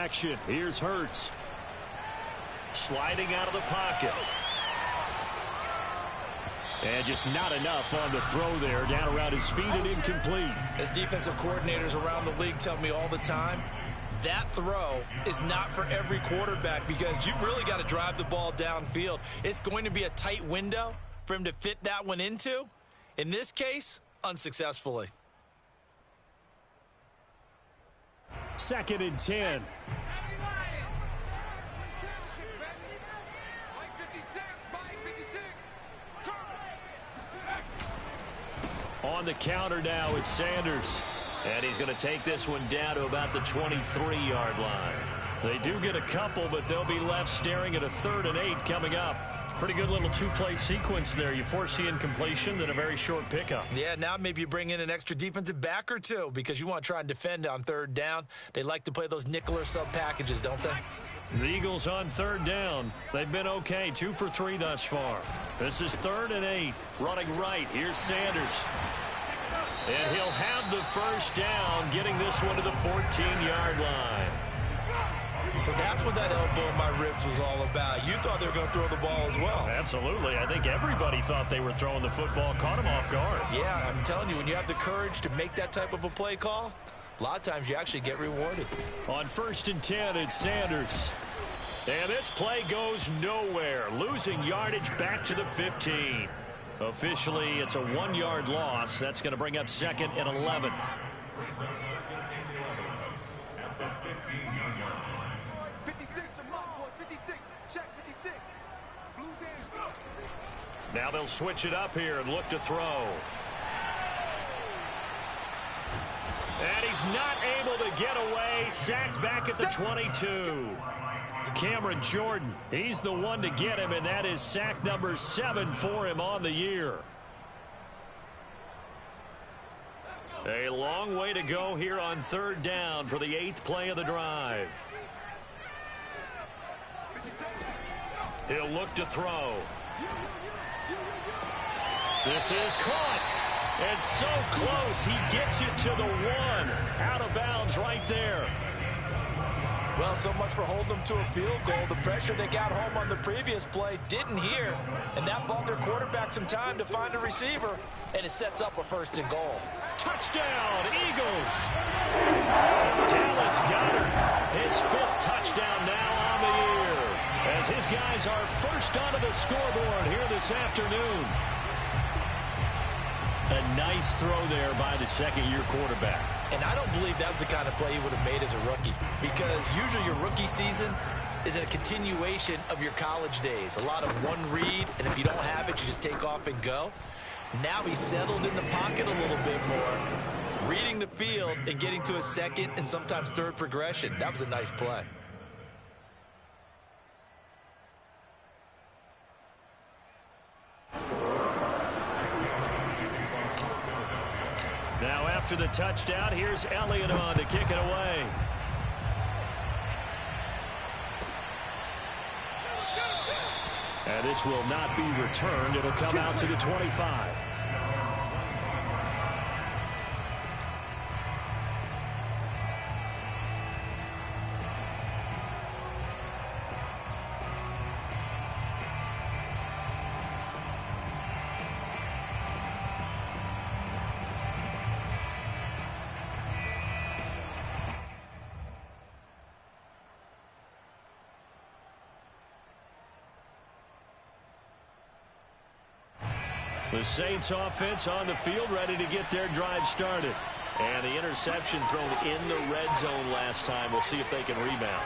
action. Here's Hurts. Sliding out of the pocket. And just not enough on the throw there. Down around his feet and incomplete. As defensive coordinators around the league tell me all the time, that throw is not for every quarterback because you've really got to drive the ball downfield. It's going to be a tight window for him to fit that one into. In this case, unsuccessfully. 2nd and 10. On the counter now, it's Sanders. And he's going to take this one down to about the 23-yard line. They do get a couple, but they'll be left staring at a 3rd and 8 coming up. Pretty good little two-play sequence there. You force the incompletion, then a very short pickup. Yeah, now maybe you bring in an extra defensive back or two because you want to try and defend on 3rd down. They like to play those nickel or sub packages, don't they? The Eagles on 3rd down. They've been okay, 2 for 3 thus far. This is 3rd and 8. Running right. Here's Sanders. And he'll have the 1st down, getting this one to the 14-yard line. So that's what that elbow in my ribs was all about. You thought they were going to throw the ball as well. Absolutely. I think everybody thought they were throwing the football, caught him off guard. Yeah, I'm telling you, when you have the courage to make that type of a play call, a lot of times you actually get rewarded. On 1st and 10, it's Sanders. And this play goes nowhere. Losing yardage back to the 15. Officially, it's a 1-yard loss. That's going to bring up 2nd and 11. Now they'll switch it up here and look to throw. And he's not able to get away. Sacked back at the 22. Cameron Jordan, he's the one to get him, and that is sack number 7 for him on the year. A long way to go here on 3rd down for the 8th play of the drive. He'll look to throw. This is caught. And so close. He gets it to the 1. Out of bounds right there. Well, so much for holding them to a field goal. The pressure they got home on the previous play didn't hear, and that bought their quarterback some time to find a receiver, and it sets up a 1st and goal. Touchdown, Eagles. Dallas Goedert, his 5th touchdown now on the year, as his guys are first onto the scoreboard here this afternoon. A nice throw there by the 2nd-year quarterback. And I don't believe that was the kind of play he would have made as a rookie, because usually your rookie season is a continuation of your college days. A lot of one read, and if you don't have it, you just take off and go. Now he's settled in the pocket a little bit more, reading the field and getting to a 2nd and sometimes 3rd progression. That was a nice play. Now after the touchdown, here's Elliott on to kick it away. And this will not be returned. It'll come out to the 25. The Saints offense on the field, ready to get their drive started. And the interception thrown in the red zone last time. We'll see if they can rebound.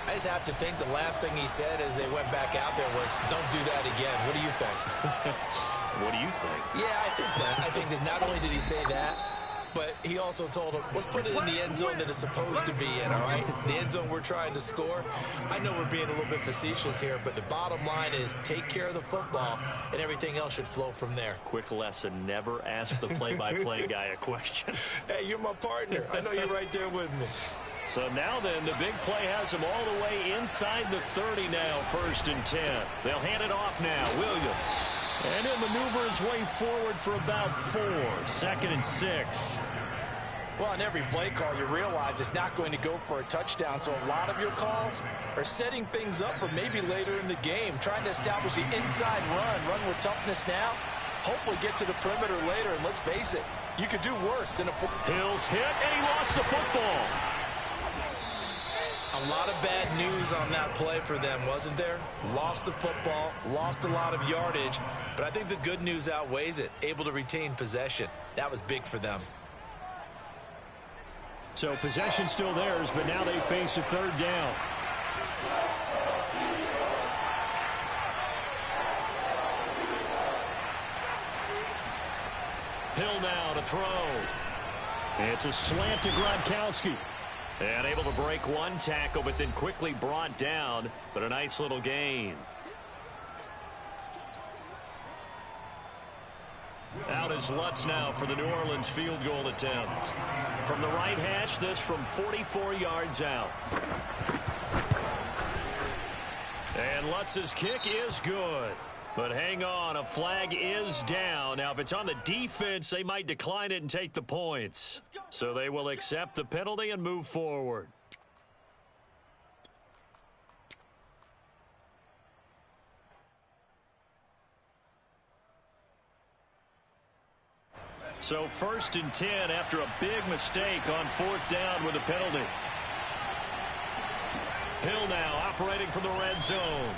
I just have to think the last thing he said as they went back out there was, don't do that again. What do you think? What do you think? Yeah, I think that. I think that not only did he say that, but he also told him, let's put it in the end zone that it's supposed to be in, all right? The end zone we're trying to score. I know we're being a little bit facetious here, but the bottom line is take care of the football, and everything else should flow from there. Quick lesson, never ask the play-by-play guy a question. Hey, you're my partner. I know you're right there with me. So now then, the big play has him all the way inside the 30 now, 1st and 10. They'll hand it off now, Williams. And he'll maneuver his way forward for about 4, 2nd and 6. Well, on every play call, you realize it's not going to go for a touchdown, so a lot of your calls are setting things up for maybe later in the game, trying to establish the inside run with toughness now, hopefully get to the perimeter later, and let's face it, you could do worse than a... Hill's hit, and he lost the football. A lot of bad news on that play for them, wasn't there? Lost the football, lost a lot of yardage, but I think the good news outweighs it. Able to retain possession. That was big for them. So possession still theirs, but now they face a third down. Hill now to throw. It's a slant to Gronkowski. And able to break one tackle, but then quickly brought down. But a nice little gain. Out is Lutz now for the New Orleans field goal attempt. From the right hash, this from 44 yards out. And Lutz's kick is good. But hang on, a flag is down. Now, if it's on the defense, they might decline it and take the points. So they will accept the penalty and move forward. So 1st and 10 after a big mistake on 4th down with a penalty. Hill now operating from the red zone.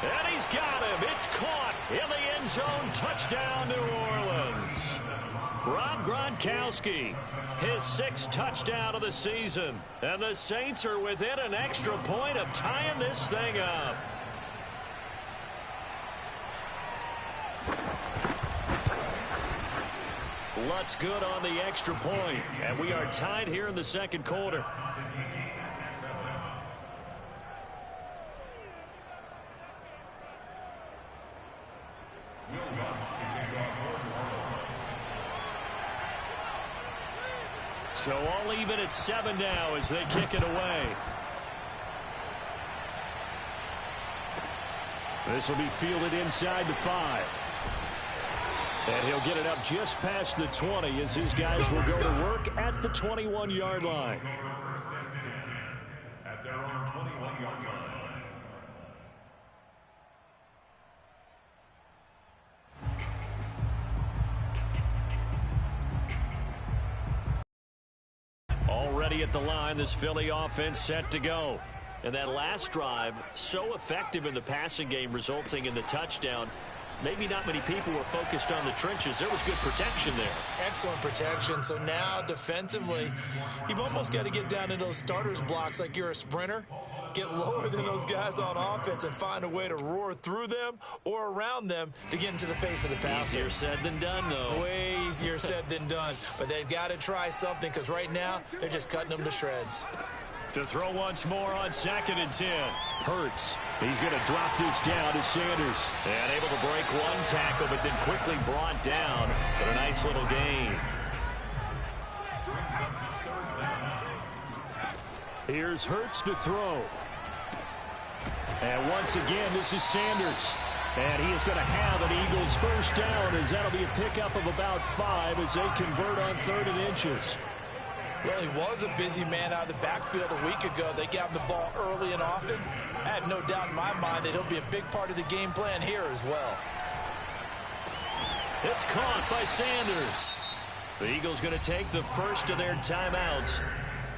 And he's got him. It's caught in the end zone. Touchdown, New Orleans. Rob Gronkowski, his 6th touchdown of the season. And the Saints are within an extra point of tying this thing up. Lutz good on the extra point. And we are tied here in the 2nd quarter. So all even at 7 now as they kick it away. This will be fielded inside the 5. And he'll get it up just past the 20 as his guys will go to work at the 21-yard line. At their own 21-yard line. Already at the line, this Philly offense set to go. And that last drive, so effective in the passing game, resulting in the touchdown. Maybe not many people were focused on the trenches. There was good protection there. Excellent protection. So now defensively, you've almost got to get down in those starters blocks like you're a sprinter. Get lower than those guys on offense and find a way to roar through them or around them to get into the face of the passer. Easier said than done, though. Way easier said than done. But they've got to try something because right now they're just cutting them to shreds. To throw once more on 2nd and 10. Hurts. He's going to drop this down to Sanders. And able to break one tackle, but then quickly brought down for a nice little gain. Here's Hurts to throw. And once again, this is Sanders. And he is going to have an Eagles first down as that'll be a pickup of about 5 as they convert on 3rd and inches. Well, he was a busy man out of the backfield a week ago. They got him the ball early and often. I have no doubt in my mind that he'll be a big part of the game plan here as well. It's caught by Sanders. The Eagles going to take the first of their timeouts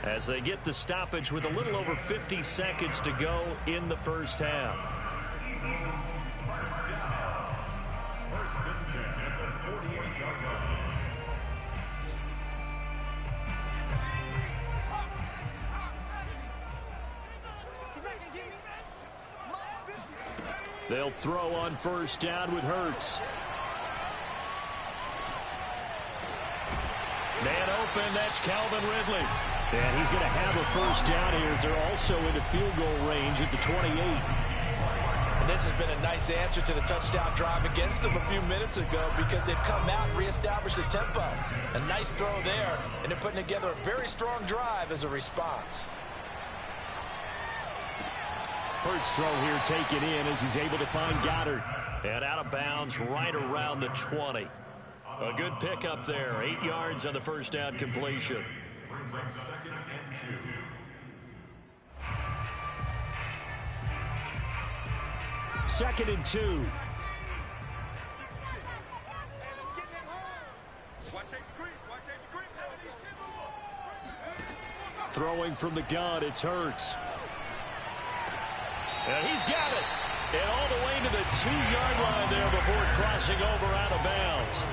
as they get the stoppage with a little over 50 seconds to go in the first half. First and 10 at the 48-yard line. They'll throw on first down with Hurts. Man open, that's Calvin Ridley. And he's going to have a first down here. They're also into field goal range at the 28. And this has been a nice answer to the touchdown drive against them a few minutes ago because they've come out and reestablished the tempo. A nice throw there, and they're putting together a very strong drive as a response. Hurts throw here taken in as he's able to find Goddard. And out of bounds right around the 20. A good pickup there. 8 yards on the first down completion. Brings up 2nd and 2. 2nd and 2. Throwing from the gun, it's Hurts. And he's got it. And all the way to the 2-yard line there before crossing over out of bounds.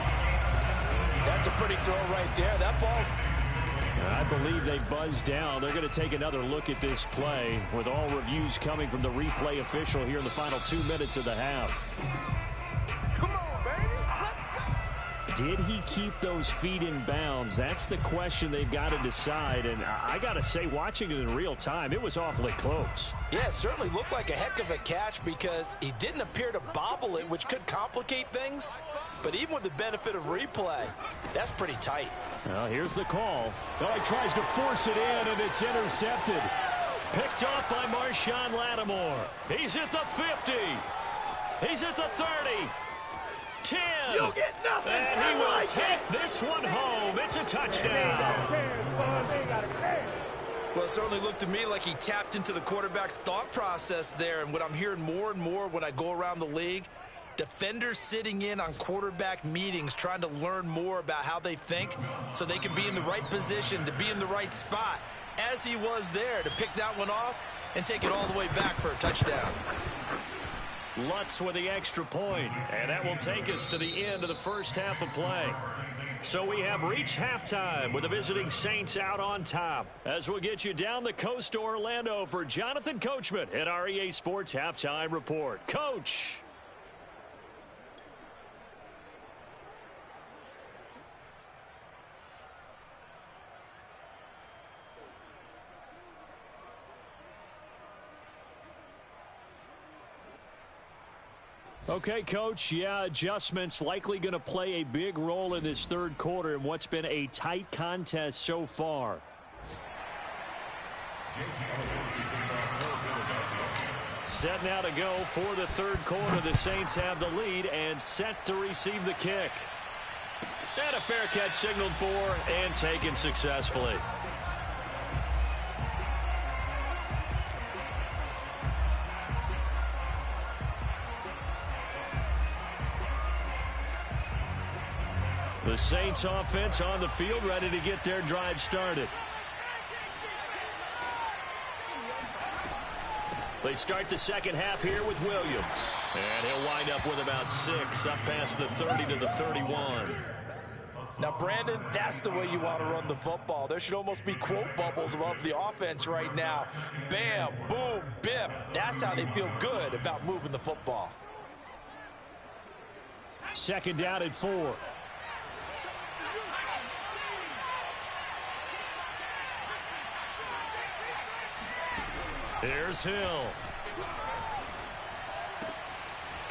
That's a pretty throw right there. That ball's... I believe they buzzed down. They're going to take another look at this play with all reviews coming from the replay official here in the final 2 minutes of the half. Come on, baby. Let's go. Did he keep those feet in bounds? That's the question they've got to decide. And I got to say, watching it in real time, it was awfully close. Yeah, it certainly looked like a heck of a catch because he didn't appear to bobble it, which could complicate things. But even with the benefit of replay, that's pretty tight. Well, here's the call. Oh, he tries to force it in, and it's intercepted. Picked off by Marshawn Lattimore. He's at the 50. He's at the 30. 10. You'll get nothing. And he will take this one home. It's a touchdown. Well, it certainly looked to me like he tapped into the quarterback's thought process there. And what I'm hearing more and more when I go around the league, defenders sitting in on quarterback meetings trying to learn more about how they think so they can be in the right position to be in the right spot, as he was there to pick that one off and take it all the way back for a touchdown. Lutz with the extra point, and that will take us to the end of the first half of play. So we have reached halftime with the visiting Saints out on top. As we'll get you down the coast to Orlando for Jonathan Coachman at our EA Sports Halftime Report. Coach. Okay, Coach, yeah, adjustments likely going to play a big role in this third quarter in what's been a tight contest so far. Set now to go for the third quarter. The Saints have the lead and set to receive the kick. And a fair catch signaled for and taken successfully. The Saints offense on the field, ready to get their drive started. They start the second half here with Williams. And he'll wind up with about 6 up past the 30 to the 31. Now, Brandon, that's the way you want to run the football. There should almost be quote bubbles above the offense right now. Bam, boom, biff. That's how they feel good about moving the football. Second down at 4. Here's Hill.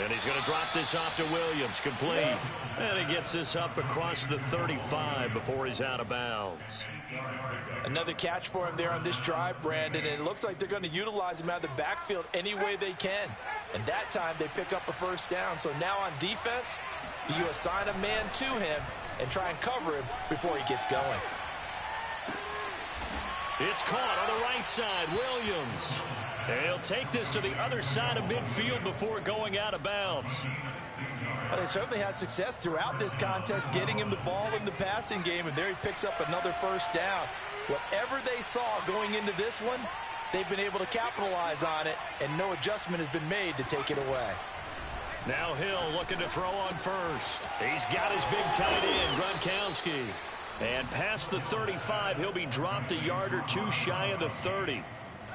And he's going to drop this off to Williams, complete. And he gets this up across the 35 before he's out of bounds. Another catch for him there on this drive, Brandon, and it looks like they're going to utilize him out of the backfield any way they can. And that time they pick up a first down. So now on defense, you assign a man to him and try and cover him before he gets going. It's caught on the right side, Williams. And he'll take this to the other side of midfield before going out of bounds. Well, they certainly had success throughout this contest getting him the ball in the passing game, and there he picks up another first down. Whatever they saw going into this one, they've been able to capitalize on it, and no adjustment has been made to take it away. Now Hill looking to throw on first. He's got his big tight end, Gronkowski. And past the 35, he'll be dropped a yard or two shy of the 30.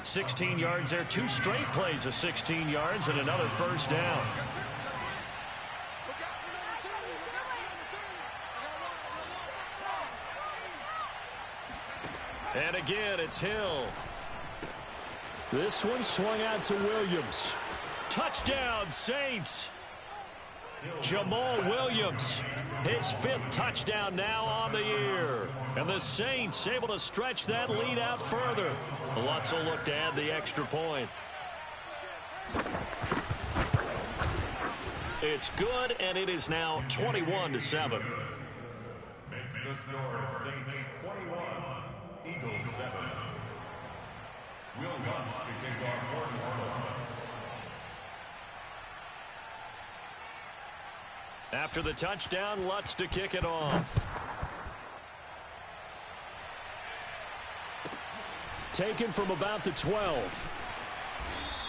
16 yards there, 2 straight plays of 16 yards and another first down. And again, it's Hill. This one swung out to Williams. Touchdown, Saints. Jamal Williams, his 5th touchdown now on the year. And the Saints able to stretch that lead out further. Lutz will look to add the extra point. It's good, and it is now 21-7. The score is Saints 21, Eagles 7. Will Lutz to kick off for New Orleans. After the touchdown, Lutz to kick it off. Taken from about the 12.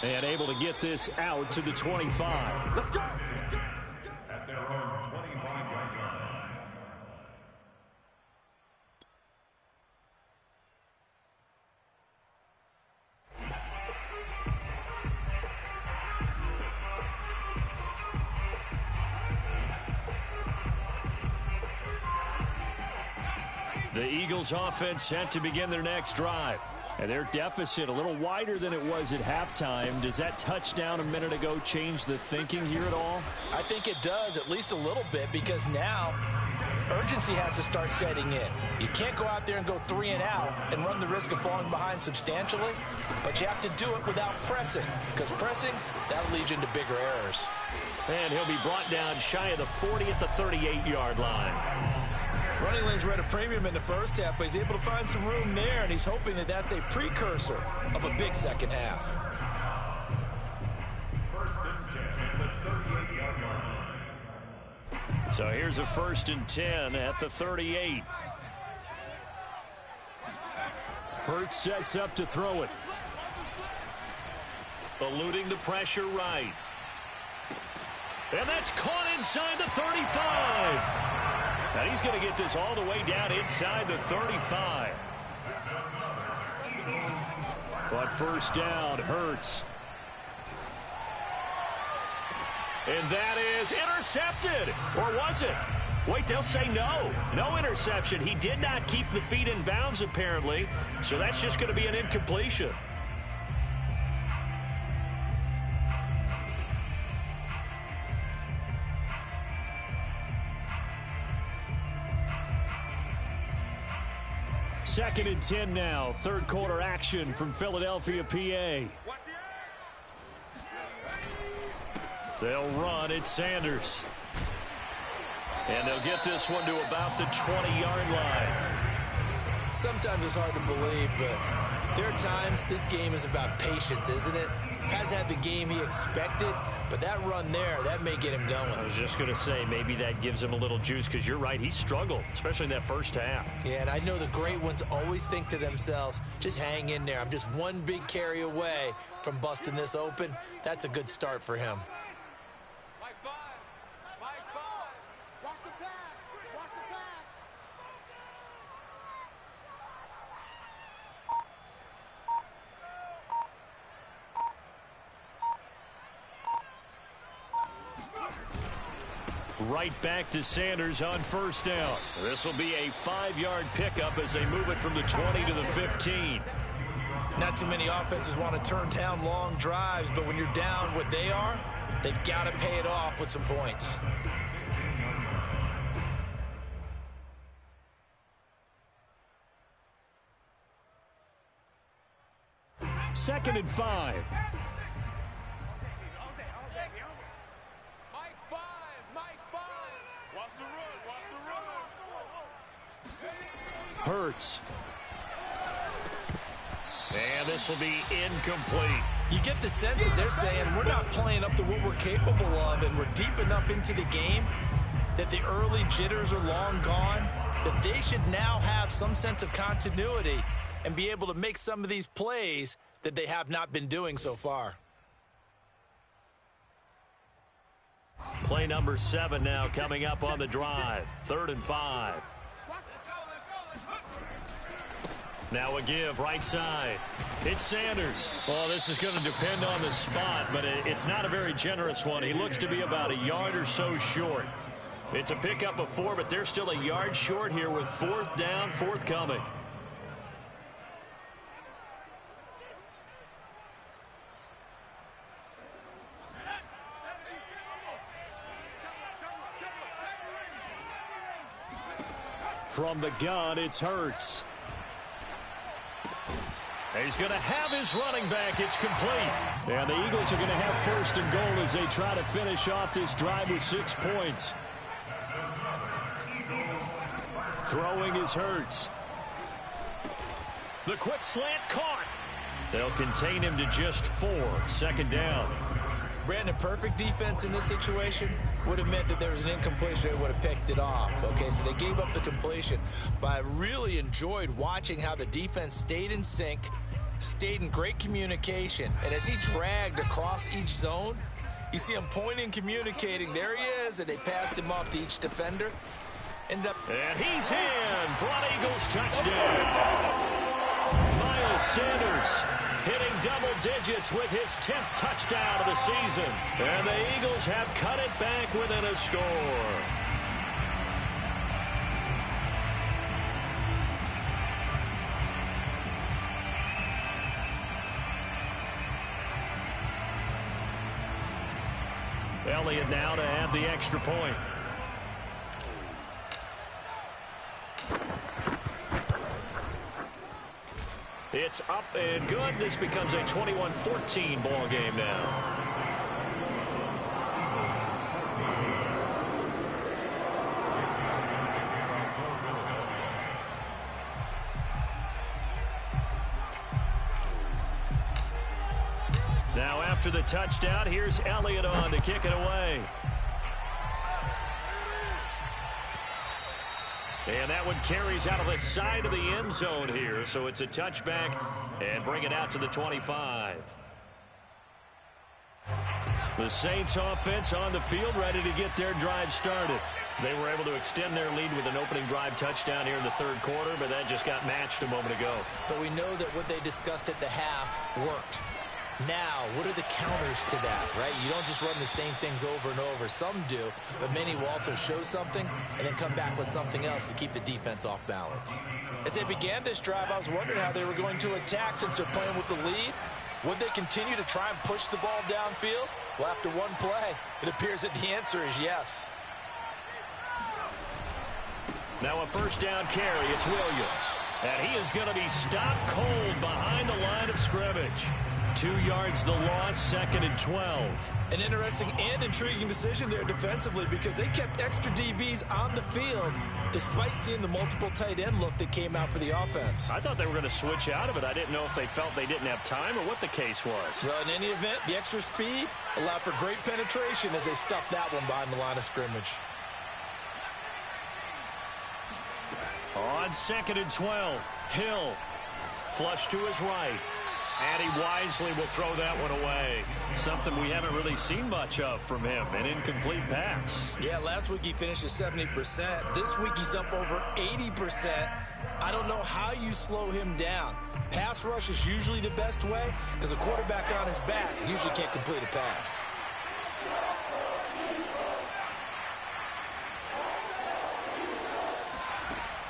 And able to get this out to the 25. Let's go. At their own 25-yard line. The Eagles offense set to begin their next drive. And their deficit a little wider than it was at halftime. Does that touchdown a minute ago change the thinking here at all? I think it does, at least a little bit, because now urgency has to start setting in. You can't go out there and go 3 and out and run the risk of falling behind substantially, but you have to do it without pressing, because pressing, that leads you into bigger errors. And he'll be brought down shy of the 40 at the 38-yard line. Running lanes were at a premium in the first half, but he's able to find some room there, and he's hoping that that's a precursor of a big second half. First and 10 at the 38-yard line. So here's a 1st and 10 at the 38. Hurts sets up to throw it. Eluding the pressure right. And that's caught inside the 35. And he's going to get this all the way down inside the 35. But first down, Hurts. And that is intercepted. Or was it? Wait, they'll say no. No interception. He did not keep the feet in bounds, apparently. So that's just going to be an incompletion. Second and 10 now. Third quarter action from Philadelphia, PA. They'll run. It's Sanders. And they'll get this one to about the 20-yard line. Sometimes it's hard to believe, but there are times this game is about patience, isn't it? Hasn't had the game he expected, but that run there, that may get him going. I was just going to say, maybe that gives him a little juice, because you're right, he struggled, especially in that first half. Yeah, and I know the great ones always think to themselves, just hang in there. I'm just one big carry away from busting this open. That's a good start for him. Mike 5. Mike 5. Watch the pass. Watch the pass. Right back to Sanders on first down. This will be a 5-yard pickup as they move it from the 20 to the 15. Not too many offenses want to turn down long drives, but when you're down what they are, they've got to pay it off with some points. Second and 5. Mike 5. Mike 5. Watch the run. Watch the run. Hurts. And this will be incomplete. You get the sense that they're saying we're not playing up to what we're capable of, and we're deep enough into the game that the early jitters are long gone, that they should now have some sense of continuity and be able to make some of these plays that they have not been doing so far. Play number 7 now coming up on the drive. 3rd and 5. Now a give right side. It's Sanders. Well, this is going to depend on the spot, but it's not a very generous one. He looks to be about a yard or so short. It's a pickup of 4, but they're still a yard short here with 4th down, forthcoming. From the gun, it's Hurts. He's going to have his running back. It's complete. And the Eagles are going to have 1st and goal as they try to finish off this drive with 6 points. Throwing is Hurts. The quick slant caught. They'll contain him to just 4. Second down. Brandon, perfect defense in this situation would have meant that there was an incompletion. They would have picked it off. Okay, so they gave up the completion. But I really enjoyed watching how the defense stayed in sync, stayed in great communication. And as he dragged across each zone, you see him pointing, communicating. There he is, and they passed him off to each defender. And he's in for an Eagles touchdown. Miles Sanders hitting double digits with his 10th touchdown of the season. And the Eagles have cut it back within a score. Elliott now to have the extra point. It's up and good. This becomes a 21-14 ball game now. Now after the touchdown, here's Elliott on to kick it away. And that one carries out of the side of the end zone here. So it's a touchback and bring it out to the 25. The Saints offense on the field ready to get their drive started. They were able to extend their lead with an opening drive touchdown here in the third quarter, but that just got matched a moment ago. So we know that what they discussed at the half worked. Now, what are the counters to that, right? You don't just run the same things over and over. Some do, but many will also show something and then come back with something else to keep the defense off balance. As they began this drive, I was wondering how they were going to attack since they're playing with the lead. Would they continue to try and push the ball downfield? Well, after one play, it appears that the answer is yes. Now a first down carry. It's Williams. And he is going to be stopped cold behind the line of scrimmage. 2 yards the loss, 2nd and 12. An interesting and intriguing decision there defensively because they kept extra DBs on the field despite seeing the multiple tight end look that came out for the offense. I thought they were going to switch out of it. I didn't know if they felt they didn't have time or what the case was. Well, in any event, the extra speed allowed for great penetration as they stuffed that one behind the line of scrimmage. On 2nd and 12, Hill flush to his right. And he wisely will throw that one away. Something we haven't really seen much of from him, an incomplete pass. Yeah, last week he finished at 70%. This week he's up over 80%. I don't know how you slow him down. Pass rush is usually the best way because a quarterback on his back usually can't complete a pass.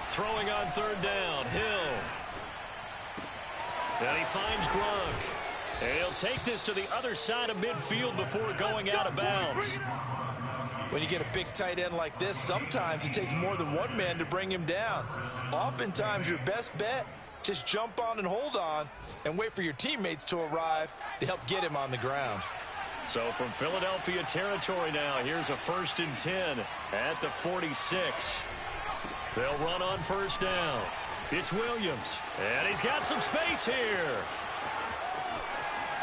Throwing on 3rd down, Hill. And he finds Gronk. And he'll take this to the other side of midfield before going out of bounds. When you get a big tight end like this, sometimes it takes more than one man to bring him down. Oftentimes, your best bet, just jump on and hold on and wait for your teammates to arrive to help get him on the ground. So from Philadelphia territory now, here's a 1st and 10 at the 46. They'll run on 1st down. It's Williams, and he's got some space here.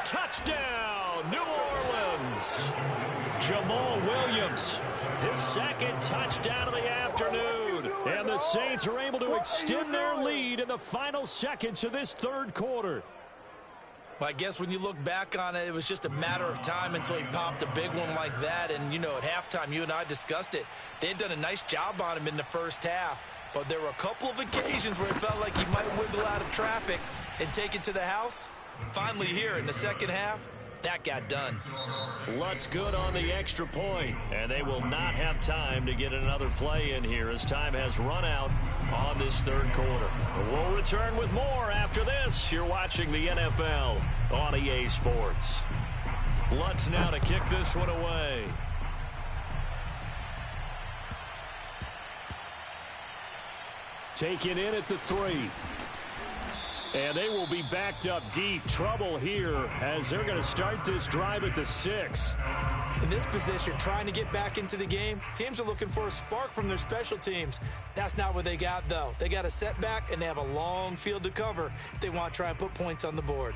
Touchdown, New Orleans. Jamal Williams, his 2nd touchdown of the afternoon. And the Saints are able to extend their lead in the final seconds of this 3rd quarter. Well, I guess when you look back on it, it was just a matter of time until he popped a big one like that. And, you know, at halftime, you and I discussed it. They had done a nice job on him in the first half. But there were a couple of occasions where it felt like he might wiggle out of traffic and take it to the house. Finally here in the second half, that got done. Lutz good on the extra point, and they will not have time to get another play in here as time has run out on this 3rd quarter. We'll return with more after this. You're watching the NFL on EA Sports. Lutz now to kick this one away. Taken in at the 3. And they will be backed up deep. Trouble here as they're going to start this drive at the 6. In this position, trying to get back into the game, teams are looking for a spark from their special teams. That's not what they got, though. They got a setback, and they have a long field to cover if they want to try and put points on the board.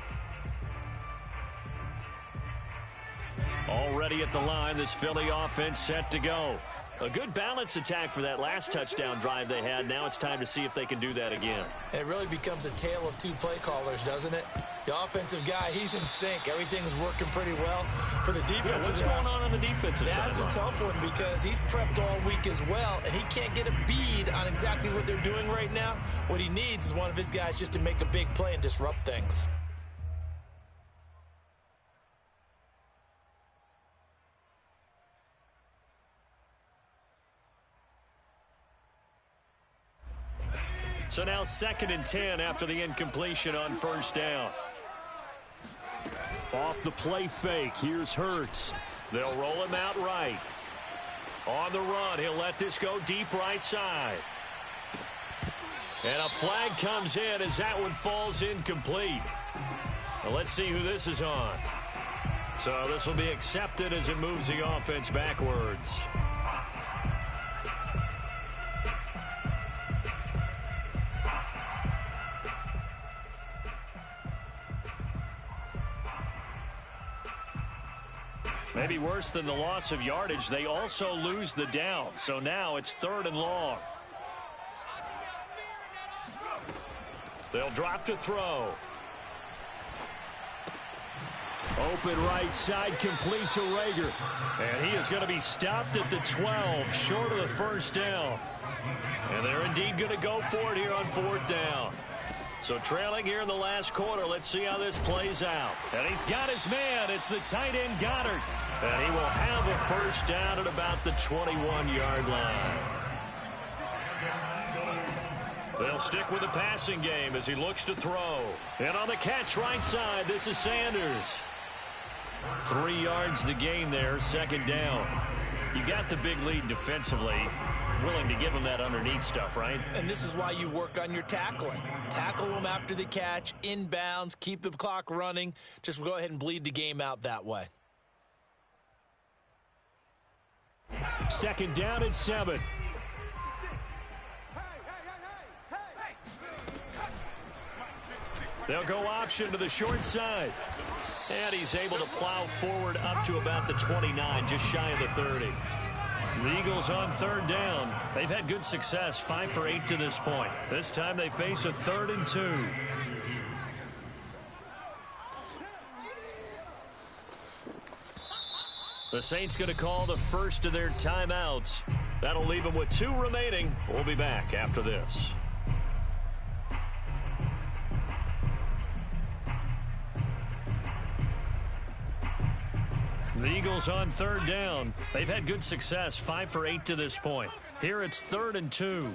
Already at the line, this Philly offense set to go. A good balance attack for that last touchdown drive they had. Now it's time to see if they can do that again. And it really becomes a tale of two play callers, doesn't it? The offensive guy, he's in sync. Everything's working pretty well. For the defensive What's going on the defensive side? That's a tough one because he's prepped all week as well, and he can't get a bead on exactly what they're doing right now. What he needs is one of his guys just to make a big play and disrupt things. So now 2nd and 10 after the incompletion on first down. Off the play fake, here's Hurts. They'll roll him out right. On the run, he'll let this go deep right side. And a flag comes in as that one falls incomplete. Well, let's see who this is on. So this will be accepted as it moves the offense backwards. Maybe worse than the loss of yardage, they also lose the down. So now it's 3rd and long. They'll drop to throw. Open right side, complete to Rager. And he is going to be stopped at the 12, short of the first down. And they're indeed going to go for it here on 4th down. So trailing here in the last quarter, let's see how this plays out. And he's got his man. It's the tight end Goddard. And he will have a first down at about the 21-yard line. They'll stick with the passing game as he looks to throw. And on the catch right side, this is Sanders. 3 yards the gain there, 2nd down. You got the big lead defensively. Willing to give him that underneath stuff, right? And this is why you work on your tackling. Tackle them after the catch, inbounds, keep the clock running. Just go ahead and bleed the game out that way. 2nd down and 7. They'll go option to the short side. And he's able to plow forward up to about the 29, just shy of the 30. The Eagles on 3rd down. They've had good success, 5 for 8 to this point. This time they face a 3rd and 2. The Saints going to call the first of their timeouts. That'll leave them with 2 remaining. We'll be back after this. The Eagles on 3rd down. They've had good success, 5 for 8 to this point. Here it's 3rd and 2.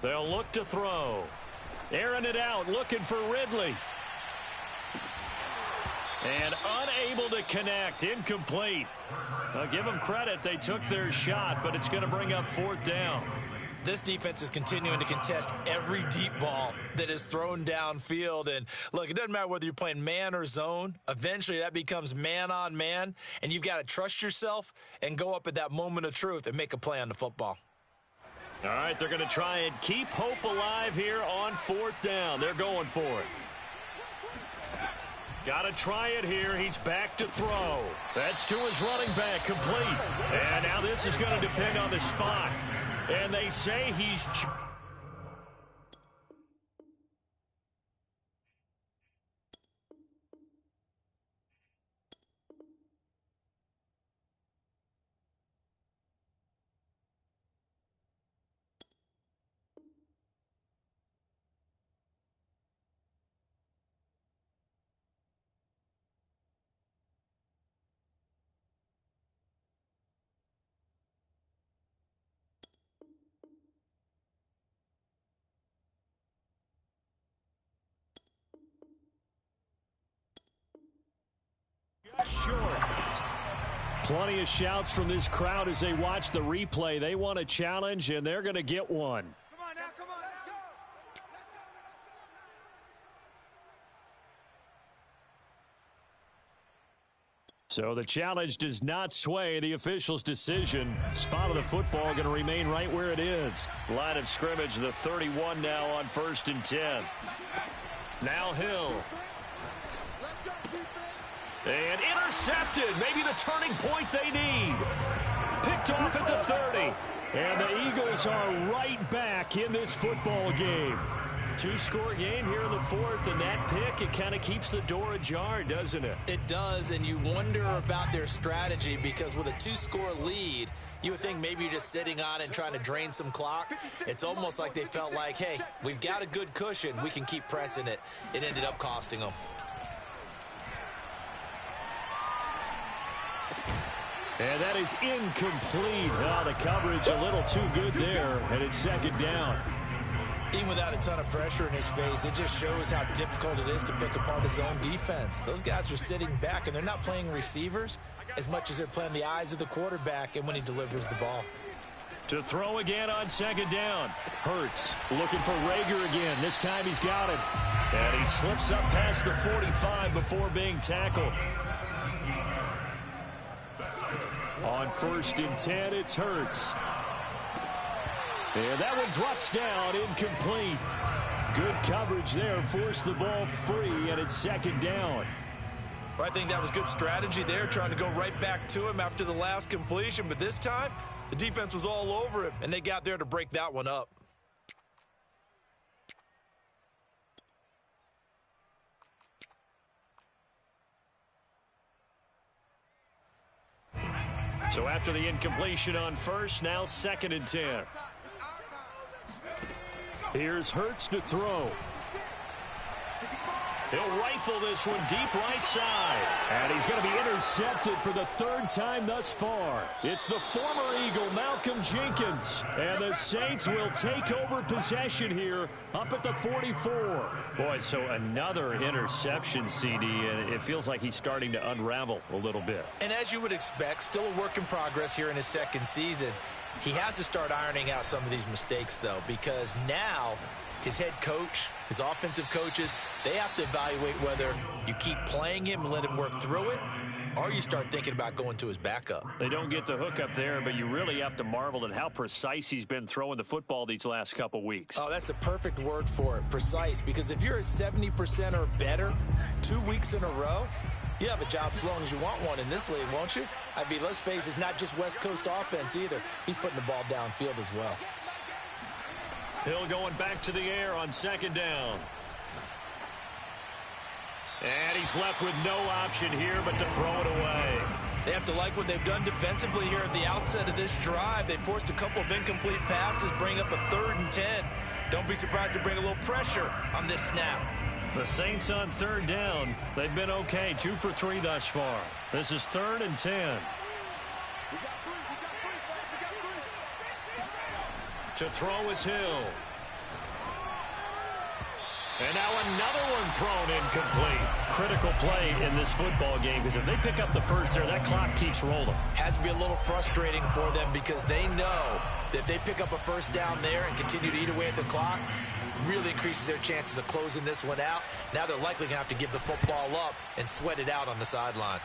They'll look to throw. Airing it out, looking for Ridley. And unable to connect, incomplete. I'll give them credit, they took their shot, but it's going to bring up 4th down. This defense is continuing to contest every deep ball that is thrown downfield. And look, it doesn't matter whether you're playing man or zone. Eventually that becomes man on man, and you've got to trust yourself and go up at that moment of truth and make a play on the football. All right, they're going to try and keep hope alive here on 4th down. They're going for it. Got to try it here. He's back to throw. That's to his running back, complete. And now this is going to depend on the spot. And they say he's... Plenty of shouts from this crowd as they watch the replay. They want a challenge, and they're going to get one. Come on now, come on, let's go. So the challenge does not sway the official's decision. Spot of the football going to remain right where it is. Line of scrimmage, the 31 now on 1st and 10. Now Hill. And intercepted. Maybe the turning point they need. Picked off at the 30. And the Eagles are right back in this football game. Two-score game here in the 4th, and that pick, it kind of keeps the door ajar, doesn't it? It does, and you wonder about their strategy because with a 2-score lead, you would think maybe you're just sitting on it and trying to drain some clock. It's almost like they felt like, hey, we've got a good cushion. We can keep pressing it. It ended up costing them. And that is incomplete. Oh, the coverage a little too good there, and it's 2nd down. Even without a ton of pressure in his face, it just shows how difficult it is to pick apart his own defense. Those guys are sitting back, and they're not playing receivers as much as they're playing the eyes of the quarterback and when he delivers the ball. To throw again on 2nd down. Hurts looking for Rager again. This time he's got him. And he slips up past the 45 before being tackled. On 1st and 10, it's Hurts. And that one drops down, incomplete. Good coverage there, forced the ball free, and it's 2nd down. Well, I think that was good strategy there, trying to go right back to him after the last completion. But this time, the defense was all over him, and they got there to break that one up. So after the incompletion on 1st, now 2nd and 10. Here's Hurts to throw. He'll rifle this one deep right side. And he's going to be intercepted for the 3rd time thus far. It's the former Eagle, Malcolm Jenkins. And the Saints will take over possession here up at the 44. Boy, so another interception, CD, and it feels like he's starting to unravel a little bit. And as you would expect, still a work in progress here in his 2nd season. He has to start ironing out some of these mistakes, though, because now his head coach, his offensive coaches, they have to evaluate whether you keep playing him and let him work through it, or you start thinking about going to his backup. They don't get the hook up there, but you really have to marvel at how precise he's been throwing the football these last couple weeks. Oh, that's the perfect word for it, precise, because if you're at 70% or better 2 weeks in a row, you have a job as long as you want one in this league, won't you? I mean, let's face it, it's not just West Coast offense either. He's putting the ball downfield as well. Hill going back to the air on 2nd down. And he's left with no option here but to throw it away. They have to like what they've done defensively here at the outset of this drive. They forced a couple of incomplete passes, bring up a 3rd and 10. Don't be surprised to bring a little pressure on this snap. The Saints on 3rd down. They've been okay, 2 for 3 thus far. This is 3rd and 10. To throw is Hill. And now another one thrown incomplete. Critical play in this football game because if they pick up the first there, that clock keeps rolling. Has to be a little frustrating for them because they know that if they pick up a 1st down there and continue to eat away at the clock, really increases their chances of closing this one out. Now they're likely going to have to give the football up and sweat it out on the sideline.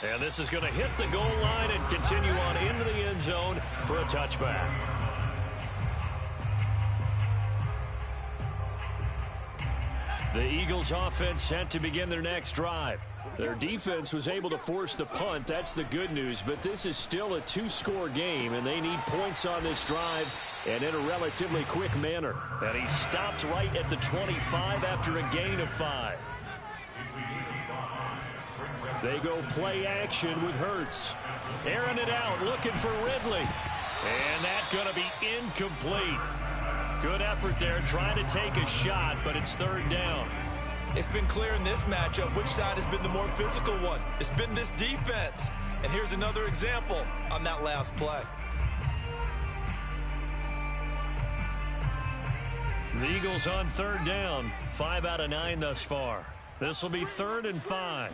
And this is going to hit the goal line and continue on into the end zone for a touchback. The Eagles offense set to begin their next drive. Their defense was able to force the punt. That's the good news. But this is still a 2-score game, and they need points on this drive and in a relatively quick manner. And he stopped right at the 25 after a gain of 5. They go play action with Hurts. Airing it out, looking for Ridley. And that's going to be incomplete. Good effort there, trying to take a shot, but it's 3rd down. It's been clear in this matchup which side has been the more physical one. It's been this defense. And here's another example on that last play. The Eagles on 3rd down, 5 out of 9 thus far. This will be 3rd and 5.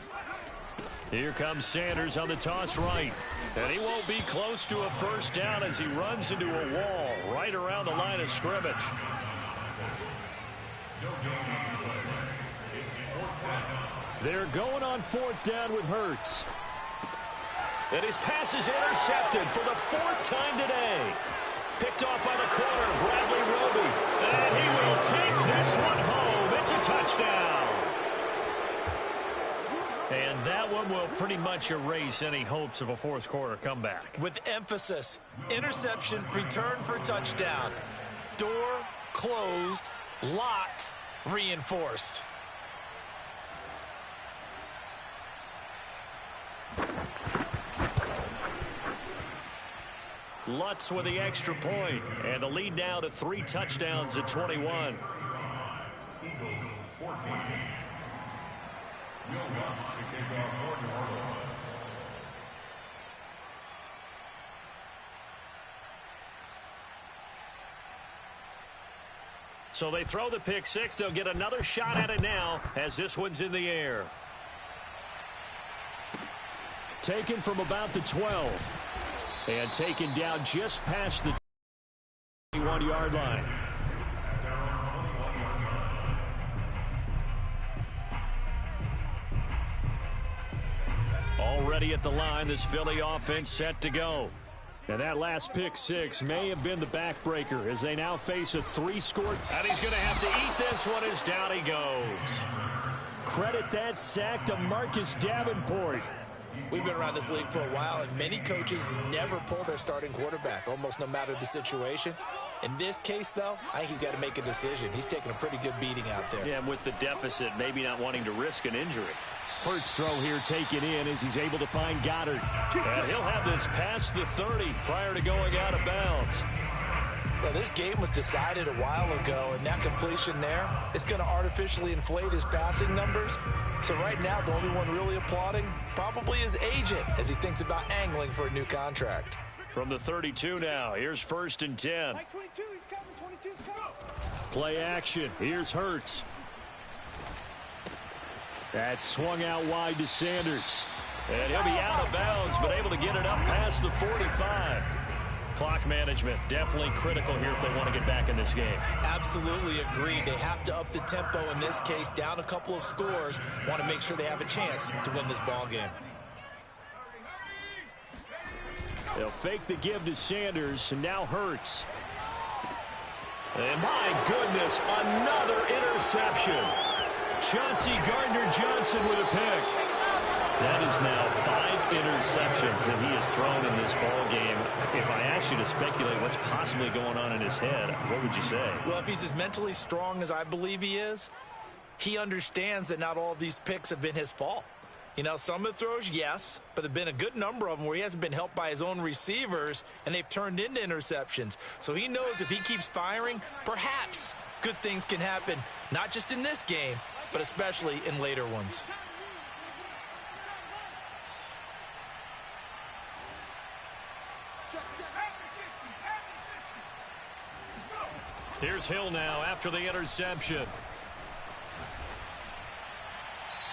Here comes Sanders on the toss right. And he won't be close to a first down as he runs into a wall right around the line of scrimmage. They're going on fourth down with Hurts. And his pass is intercepted for the fourth time today. Picked off by the corner, Bradley Roby. And he will take this one home. It's a touchdown. And that one will pretty much erase any hopes of a fourth quarter comeback. With emphasis, interception, return for touchdown. Door closed, locked, reinforced. Lutz with the extra point, and the lead now to 3 touchdowns at 21. Eagles 14. Will Lutz to kick off 4-yard. So they throw the pick six. They'll get another shot at it now as this one's in the air. Taken from about the 12. And taken down just past the 21-yard line. Already at the line, this Philly offense set to go. And that last pick six may have been the backbreaker as they now face a 3-score. And he's going to have to eat this one as down he goes. Credit that sack to Marcus Davenport. We've been around this league for a while, and many coaches never pull their starting quarterback, almost no matter the situation. In this case, though, I think he's got to make a decision. He's taking a pretty good beating out there. Yeah, and with the deficit, maybe not wanting to risk an injury. Hurts throw here taken in as he's able to find Goddard. And he'll have this past the 30 prior to going out of bounds. Well, this game was decided a while ago, and that completion there is going to artificially inflate his passing numbers. So right now, the only one really applauding probably his agent as he thinks about angling for a new contract. From the 32 now, here's 1st and 10. Like 22, he's coming, 22's coming. Play action. Here's Hurts. That's swung out wide to Sanders. And he'll be out of bounds, but able to get it up past the 45. Clock management definitely critical here if they want to get back in this game. Absolutely agreed. They have to up the tempo in this case, down a couple of scores. Want to make sure they have a chance to win this ball game. They'll fake the give to Sanders, and now Hurts. And my goodness, another interception. Chauncey Gardner-Johnson with a pick. That is now 5 interceptions that he has thrown in this ball game. If I asked you to speculate what's possibly going on in his head, what would you say? Well, if he's as mentally strong as I believe he is, he understands that not all of these picks have been his fault. You know, some of the throws, yes, but there have been a good number of them where he hasn't been helped by his own receivers, and they've turned into interceptions. So he knows if he keeps firing, perhaps good things can happen, not just in this game, but especially in later ones. Here's Hill now after the interception.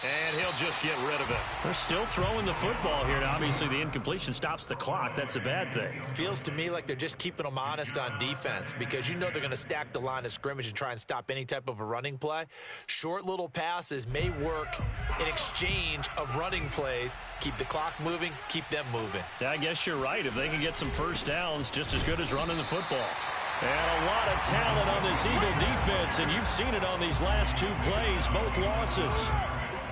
And he'll just get rid of it. They're still throwing the football here. Now, obviously, the incompletion stops the clock. That's a bad thing. Feels to me like they're just keeping them honest on defense because you know they're going to stack the line of scrimmage and try and stop any type of a running play. Short little passes may work in exchange of running plays. Keep the clock moving, keep them moving. I guess you're right. If they can get some first downs, just as good as running the football. And a lot of talent on this Eagle defense, and you've seen it on these last 2 plays, both losses.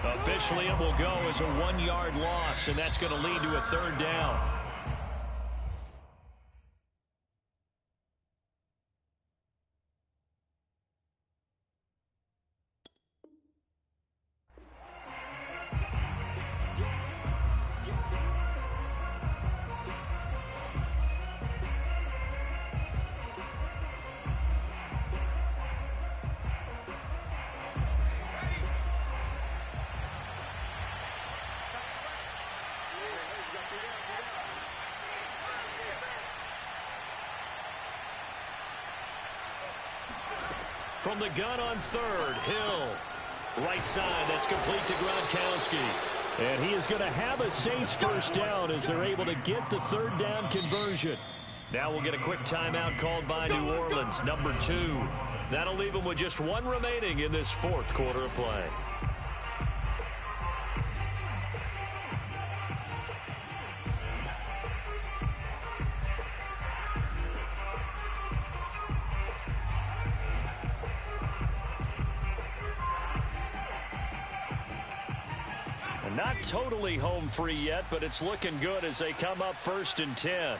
Officially, it will go as a 1-yard loss, and that's going to lead to a 3rd down. From the gun on 3rd, Hill. Right side, that's complete to Gronkowski. And he is going to have a Saints first down as they're able to get the third down conversion. Now we'll get a quick timeout called by New Orleans, number 2. That'll leave them with just 1 remaining in this fourth quarter of play. Not totally home free yet, but it's looking good as they come up 1st and 10.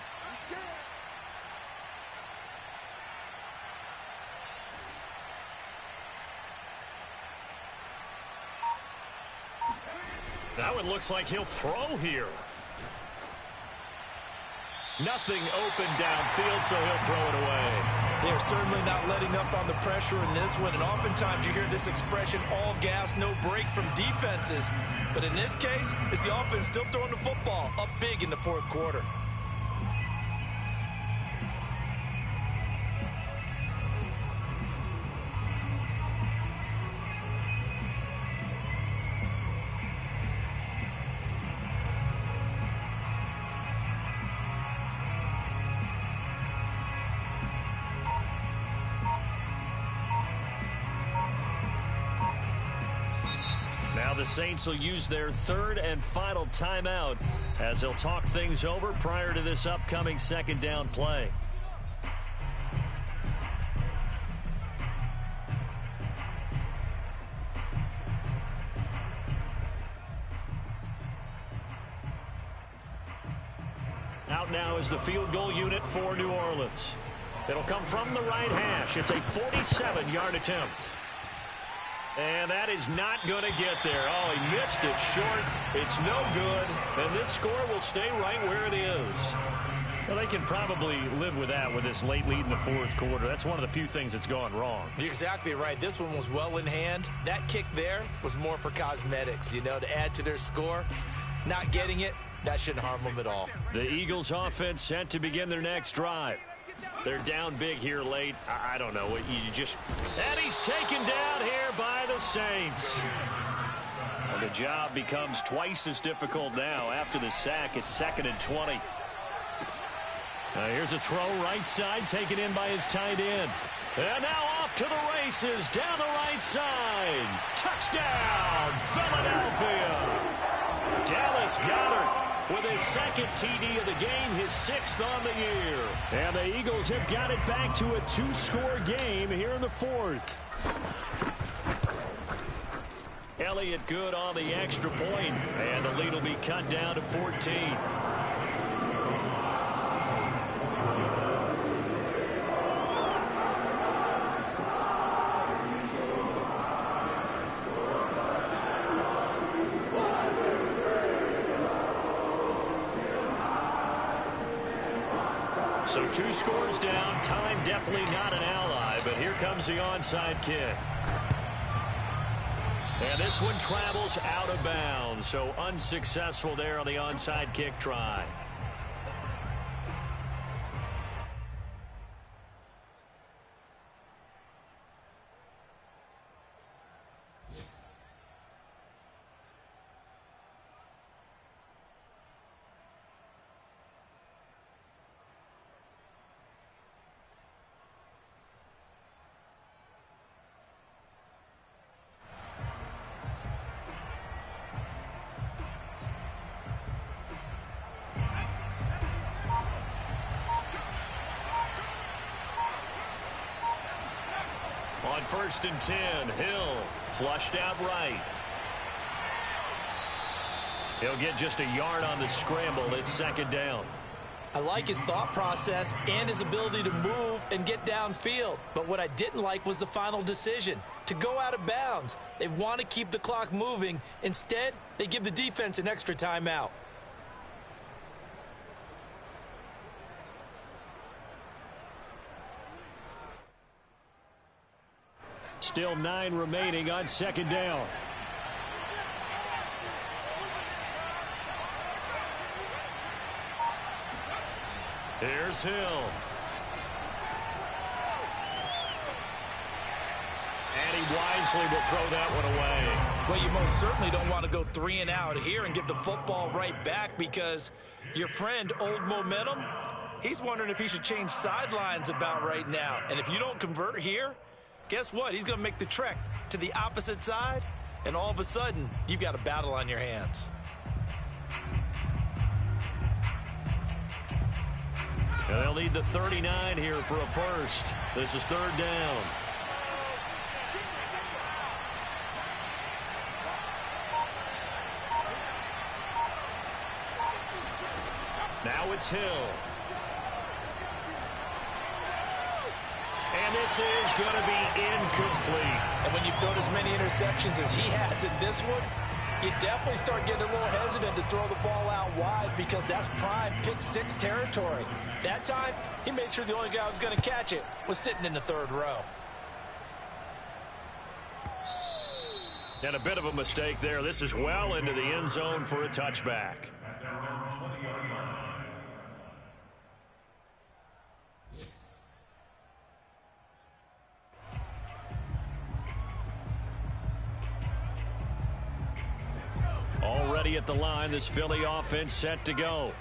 That one looks like he'll throw here. Nothing open downfield, so he'll throw it away. They're certainly not letting up on the pressure in this one, and oftentimes you hear this expression, all gas, no break from defenses. But in this case, it's the offense still throwing the football up big in the fourth quarter. Now the Saints will use their third and final timeout as they'll talk things over prior to this upcoming second down play. Out now is the field goal unit for New Orleans. It'll come from the right hash. It's a 47-yard attempt. And that is not going to get there. Oh, he missed it short. It's no good. And this score will stay right where it is. Well, they can probably live with that with this late lead in the fourth quarter. That's one of the few things that's gone wrong. You're exactly right. This one was well in hand. That kick there was more for cosmetics, you know, to add to their score. Not getting it, that shouldn't harm them at all. The Eagles offense set to begin their next drive. They're down big here late. I don't know. And he's taken down here by the Saints. And the job becomes twice as difficult now. After the sack, it's 2nd and 20. Here's a throw right side, taken in by his tight end. And now off to the races, down the right side. Touchdown, Philadelphia. Dallas Goedert with his 2nd TD of the game, his 6th on the year. And the Eagles have got it back to a 2-score game here in the fourth. Elliott good on the extra point, and the lead will be cut down to 14. So 2 scores down. Time definitely not an ally, but here comes the onside kick. And this one travels out of bounds, so unsuccessful there on the onside kick try. On 1st and 10, Hill flushed out right. He'll get just a yard on the scramble. It's 2nd down. I like his thought process and his ability to move and get downfield. But what I didn't like was the final decision, to go out of bounds. They want to keep the clock moving. Instead, they give the defense an extra timeout. Still 9 remaining on 2nd down. Here's Hill. And he wisely to throw that one away. Well, you most certainly don't want to go 3 and out here and give the football right back, because your friend, Old Momentum, he's wondering if he should change sidelines about right now. And if you don't convert here, guess what? He's going to make the trek to the opposite side, and all of a sudden, you've got a battle on your hands. And they'll need the 39 here for a first. This is 3rd down. Now it's Hill. And this is going to be incomplete. And when you've thrown as many interceptions as he has in this one, you definitely start getting a little hesitant to throw the ball out wide, because that's prime pick 6 territory. That time, he made sure the only guy who was going to catch it was sitting in the 3rd row. And a bit of a mistake there. This is well into the end zone for a touchback. Already at the line, this Philly offense set to go.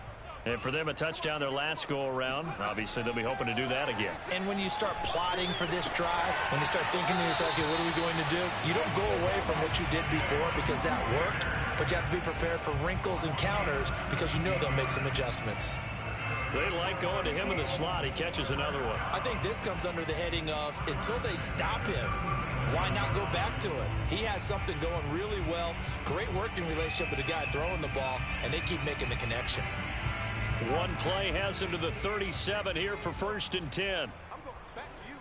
And for them, a touchdown their last go-around. Obviously, they'll be hoping to do that again. And when you start plotting for this drive, when you start thinking to yourself, okay, what are we going to do? You don't go away from what you did before, because that worked. But you have to be prepared for wrinkles and counters, because you know they'll make some adjustments. They like going to him in the slot. He catches another one. I think this comes under the heading of, until they stop him, why not go back to it? He has something going really well. Great working relationship with the guy throwing the ball, and they keep making the connection. One play has him to the 37 here for 1st and 10. I'm going back to you.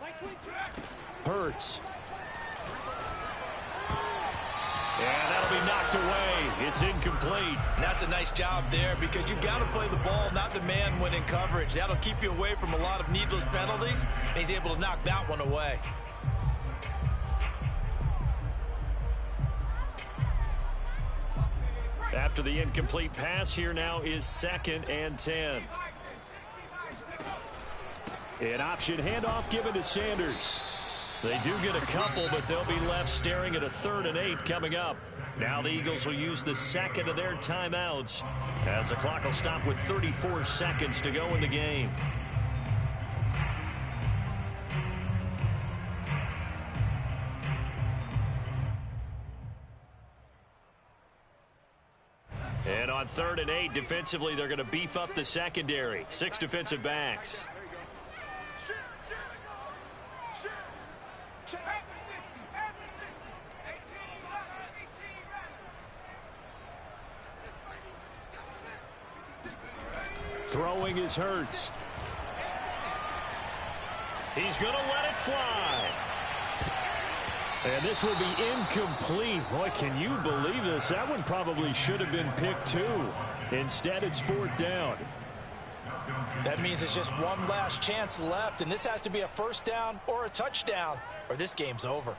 Like 22. Hurts. And that'll be knocked away. It's incomplete. And that's a nice job there, because you've got to play the ball, not the man when in coverage. That'll keep you away from a lot of needless penalties, and he's able to knock that one away. After the incomplete pass, here now is 2nd and 10. An option handoff given to Sanders. They do get a couple, but they'll be left staring at a 3rd and 8 coming up. Now the Eagles will use the 2nd of their timeouts, as the clock will stop with 34 seconds to go in the game. And on 3rd and 8, defensively, they're going to beef up the secondary. 6 defensive backs. Throwing is Hurts. He's going to let it fly. And this will be incomplete. Boy, can you believe this? That one probably should have been picked 2. Instead, it's 4th down. That means it's just one last chance left, and this has to be a 1st down or a touchdown, or this game's over.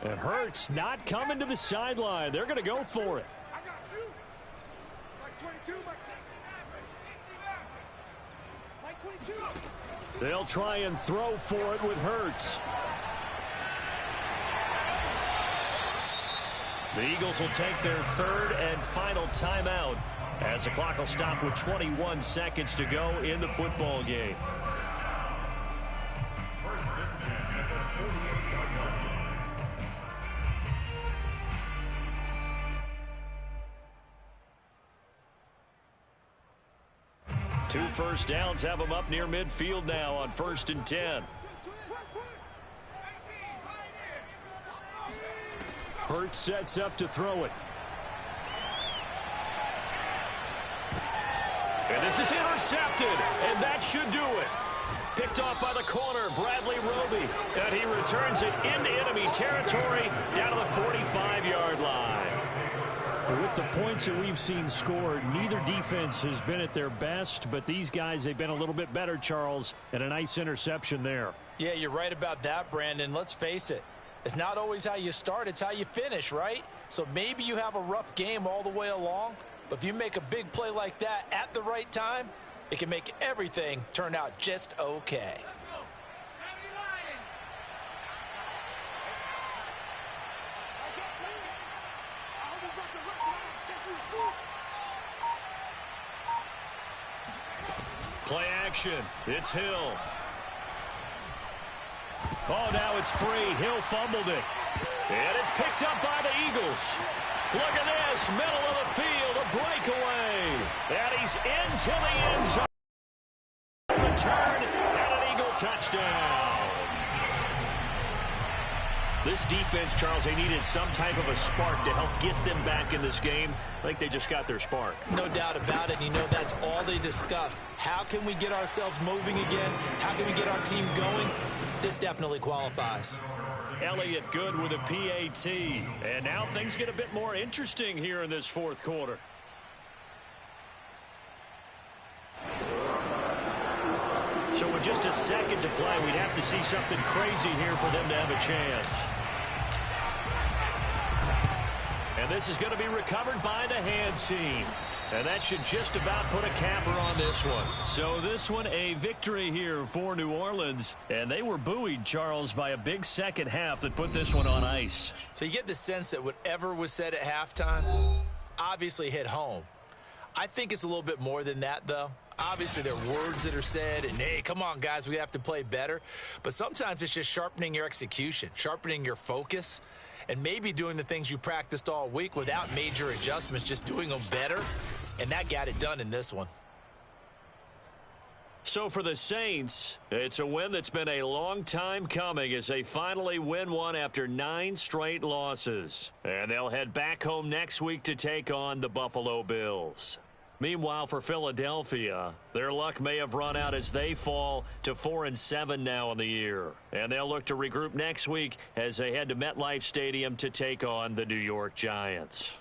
And Hurts not coming to the sideline. They're going to go for it. I got you. Like 22. Like 22. They'll try and throw for it with Hurts. The Eagles will take their 3rd and final timeout, as the clock will stop with 21 seconds to go in the football game. Two 1st downs have them up near midfield now on 1st and 10. Hurts sets up to throw it. And this is intercepted, and that should do it. Picked off by the corner, Bradley Roby. And he returns it into enemy territory down to the 45-yard line. With the points that we've seen scored, neither defense has been at their best, but these guys, they've been a little bit better, Charles, and a nice interception there. Yeah, you're right about that, Brandon. Let's face it. It's not always how you start, it's how you finish, right? So maybe you have a rough game all the way along, But if you make a big play like that at the right time, it can make everything turn out just okay. Play action. It's Hill. Oh, now it's free. Hill fumbled it. And it's picked up by the Eagles. Look at this. Middle of the field. A breakaway. And he's into the end zone. Return and an Eagle touchdown. This defense, Charles, they needed some type of a spark to help get them back in this game. I think they just got their spark. No doubt about it. You know, that's all they discussed. How can we get ourselves moving again? How can we get our team going? This definitely qualifies. Elliott good with a PAT. And now things get a bit more interesting here in this fourth quarter. So with just a second to play, we'd have to see something crazy here for them to have a chance. And this is going to be recovered by the hands team. And that should just about put a capper on this one. So this one, a victory here for New Orleans. And they were buoyed, Charles, by a big second half that put this one on ice. So you get the sense that whatever was said at halftime obviously hit home. I think it's a little bit more than that, though. Obviously, there are words that are said, and, hey, come on, guys, we have to play better. But sometimes it's just sharpening your execution, sharpening your focus, and maybe doing the things you practiced all week without major adjustments, just doing them better. And that got it done in this one. So for the Saints, it's a win that's been a long time coming as they finally win one after 9 straight losses. And they'll head back home next week to take on the Buffalo Bills. Meanwhile, for Philadelphia, their luck may have run out as they fall to 4-7 now in the year. And they'll look to regroup next week as they head to MetLife Stadium to take on the New York Giants.